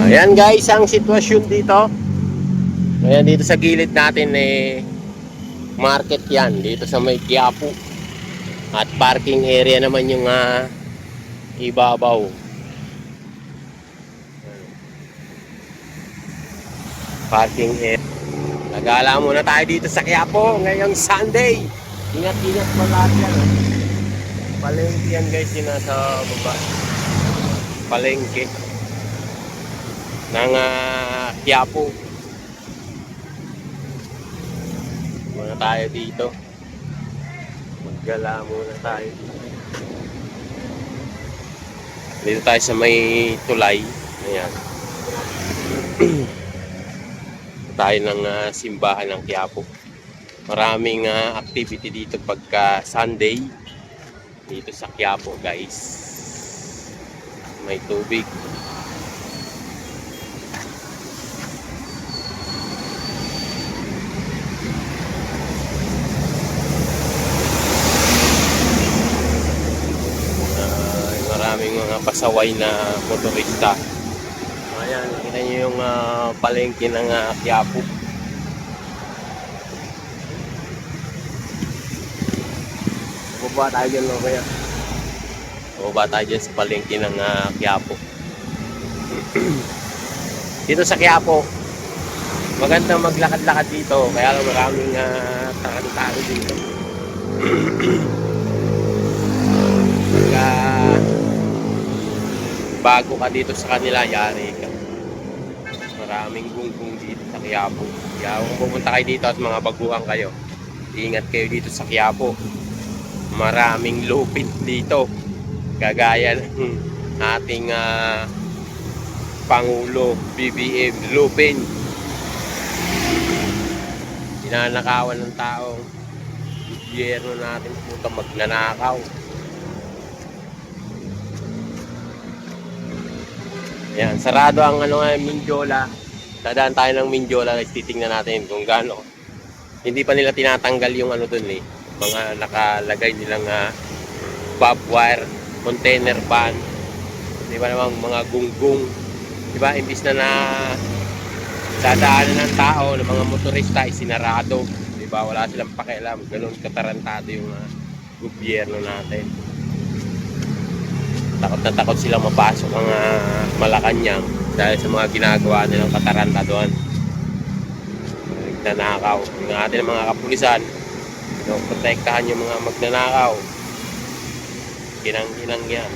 Ayan guys, ang sitwasyon dito. Ayan, dito sa gilid natin market yan. Dito sa may Quiapo. At parking area naman yung ibabaw. Parking area. Nagala muna tayo dito sa Quiapo ngayong Sunday. Ingat-ingat pa lahat yan. Palengke yan guys, yung nasa baba. Palengke ng Quiapo. Muna tayo dito. Maggala muna tayo dito. Dito tayo sa may tulay. Ayan. Tayo ng simbahan ng Quiapo. Maraming activity dito pagka Sunday. Dito sa Quiapo guys. May tubig. Maraming mga pasaway na motorista. Ayan, nakita nyo yung palengke ng Quiapo. Baba tayo dyan, no, kaya? Baba tayo dyan sa palengke ng Quiapo. Dito sa Quiapo, magandang maglakad-lakad dito. Kaya maraming tarantado dito. Pagka bago ka dito sa kanila, yari ka. Maraming gunggong dito sa Quiapo. Kaya kung pupunta kayo dito at mga baguhan kayo, ingat kayo dito sa Quiapo. Maraming lupit dito. Kagaya ng ating Pangulo BBM Lupin. Pinanakawan ng taong gobyerno natin, puta, magnanakaw. Yan, sarado ang Mindiola. Dadaan tayo ng Mindiola, titingnan natin kung gaano. Hindi pa nila tinatanggal yung dun mga nakalagay nilang barbed wire, container van. Di ba namang mga gunggong. Di ba, imbis na dadaanan ng tao, ng mga motorista, isinarado. Di ba, wala silang pakialam. Ganun katarantado yung gobyerno natin. Takot na takot silang mapasok ang Malacanang dahil sa mga ginagawa nilang katarantaduhan. Nagnanakaw. Yung ating mga kapulisan, protektahan yung mga magnanakaw. Ginang-ginang yan.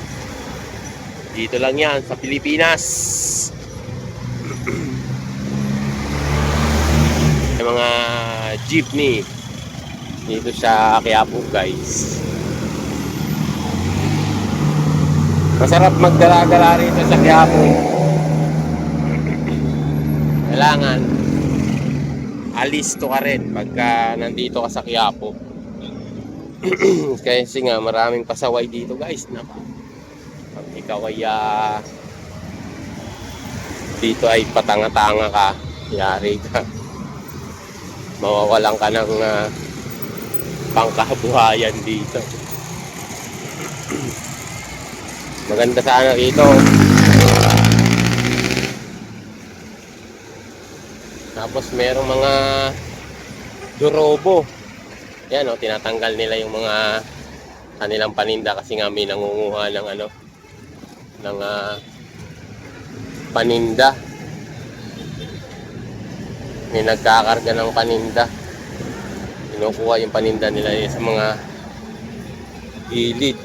Dito lang yan sa Pilipinas. Yung mga jeepney dito sa Quiapo guys. Masarap magdala-dala rito sa Quiapo. Kailangan alisto ka rin pagka nandito ka sa Quiapo. Kasi nga maraming pasaway dito guys. Pag ikaw ay dito ay patanga-tanga ka, yari ka. Mawawalan ka ng pangkabuhayan dito. Maganda sana rito. Tapos merong mga durobo. Yan tinatanggal nila yung mga kanilang paninda kasi nga may nangunguha ng ng paninda. May nagkakarga ng paninda. Kinukuha yung paninda nila sa mga gilid.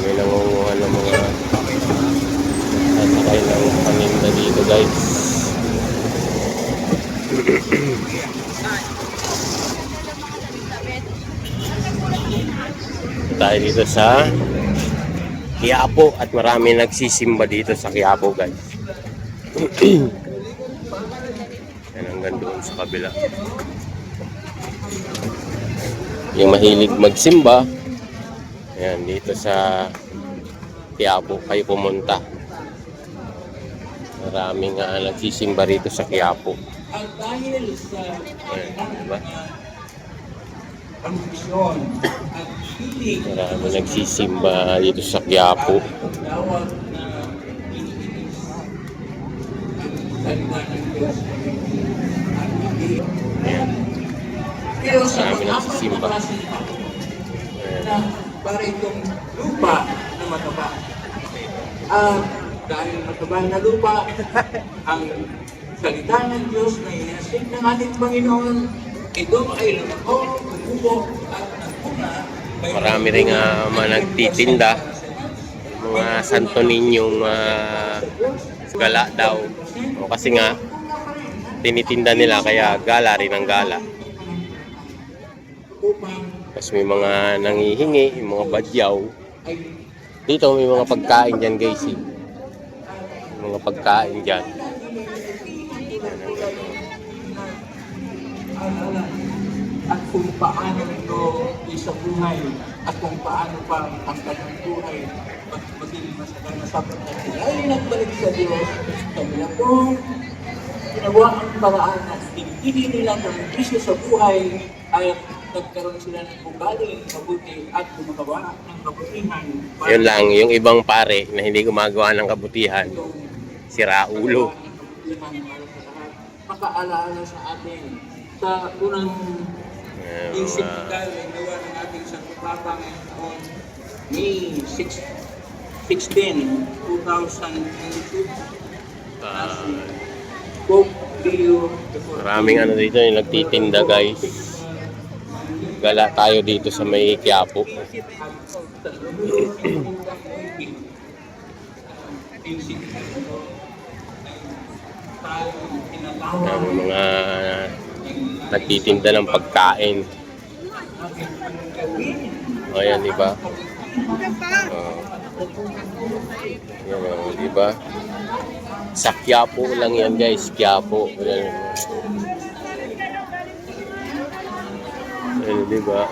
May nangunguha ng mga sasakay ng paninda dito guys. Tayo dito sa Quiapo at marami nagsisimba dito sa Quiapo guys. Yan hanggang doon sa kabila. Yung mahilig magsimba, ayan, dito sa Quiapo kayo pumunta. Maraming nagsisimba rito sa Quiapo. Ayan, diba? ang misyon at hiling Marami nagsisimba dito sa Quiapo. tawag na iniinis ang salita ng Diyos. At hindi. Ayan. Pero sa Marami pag-apat na nagsisimba. klase na para itong lupa na mataba. Dahil mataba na lupa, ang salita ng Diyos na inasig ng ating Panginoon, ito ay lumako, umubo, at nagpunga. Marami rin mga nagtitinda. Mga Santo Niñong gala daw. O kasi nga, tinitinda nila kaya gala rin ang gala. Tapos may mga nangihingi, yung mga badyaw. Dito may mga pagkain dyan guys. May mga pagkain dyan. At kung paano ito isa buhay at kung paano pa ang kanyang buhay magiging masagana sapagkat sila ay nagbalik sa Diyos sa nila pong ginawa ang paraan at hindi nila ng bisyo sa buhay ay nagkaroon sila ng ugaling mabuti at gumagawa ng kabutihan. Yun lang, yung ibang pare na hindi gumagawa ng kabutihan, sira ulo. Makaalala sa atin sa unang isip tayo ay gawa ng ating Sangguniang noong May 16, 2022. Pope Leo XIV. Maraming ano dito yung nagtitinda guys. Gala tayo dito sa may Quiapo. Ang mga nagtitinda ng pagkain. O yan, di ba? Yan o, di ba? Sa Quiapo lang yan guys, Quiapo. Yan, yan di ba?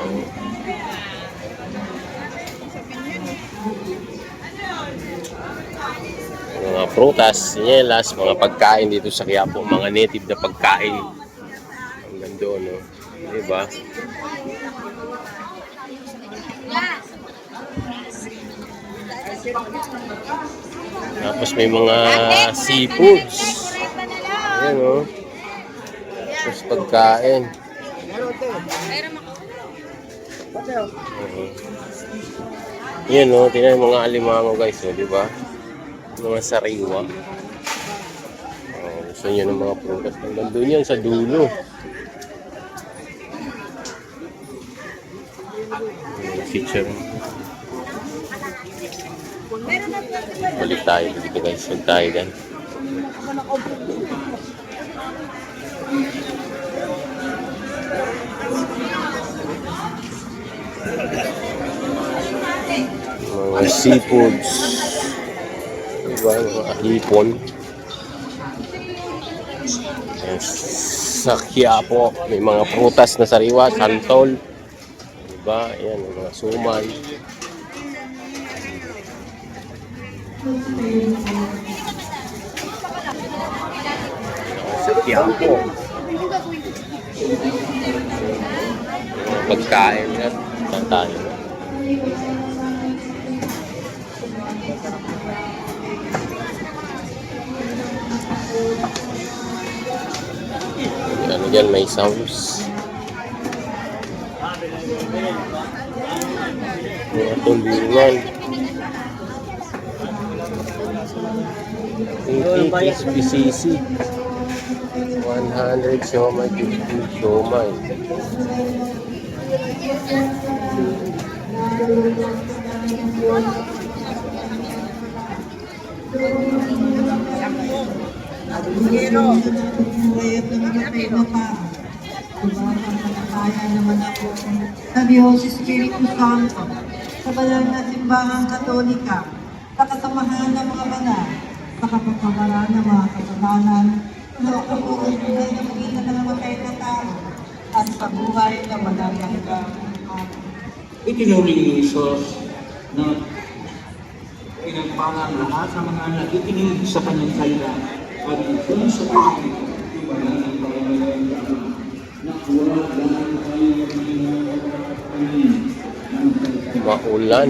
Mga prutas, sinyelas, mga pagkain dito sa Quiapo, mga native na pagkain. Hanggang doon, no? Di ba? Tapos may mga seafoods. Ayan, no? Tapos pagkain. Yan, no? Tingnan yung mga alimango, guys, no? Di ba? Mga sariwa. Gusto nyo ng mga prutas. Hanggang doon yan sa dulo. Feature. Balik tayo dito guys. Huwag tayo dyan. Mga seafoods. Diba? Mga hipon. Sa Quiapo, may mga prutas na sariwa, santol. Diba? Ayan, mga suman. Sa Quiapo. Pagkain yan. Saan tayo? Ano dyan, may sounds. Mga tulungan. 80 PCC. 100 siomay, 50 siomay. Kaya naman ako sa Diyos Espiritu Santo, sa banal na simbahang Katolika, sa kasamahan ng mga banal, sa kapagpapala ng mga kasalanan, sa kapunan na maging ng namatay na tao, at sa buhay na walang hanggang. Itinuri ni Jesus na pinagpalang lahat ng mga nakikinig sa kanyang salita at kung sa buhay yung mga ng na wala lang tayo Maulan.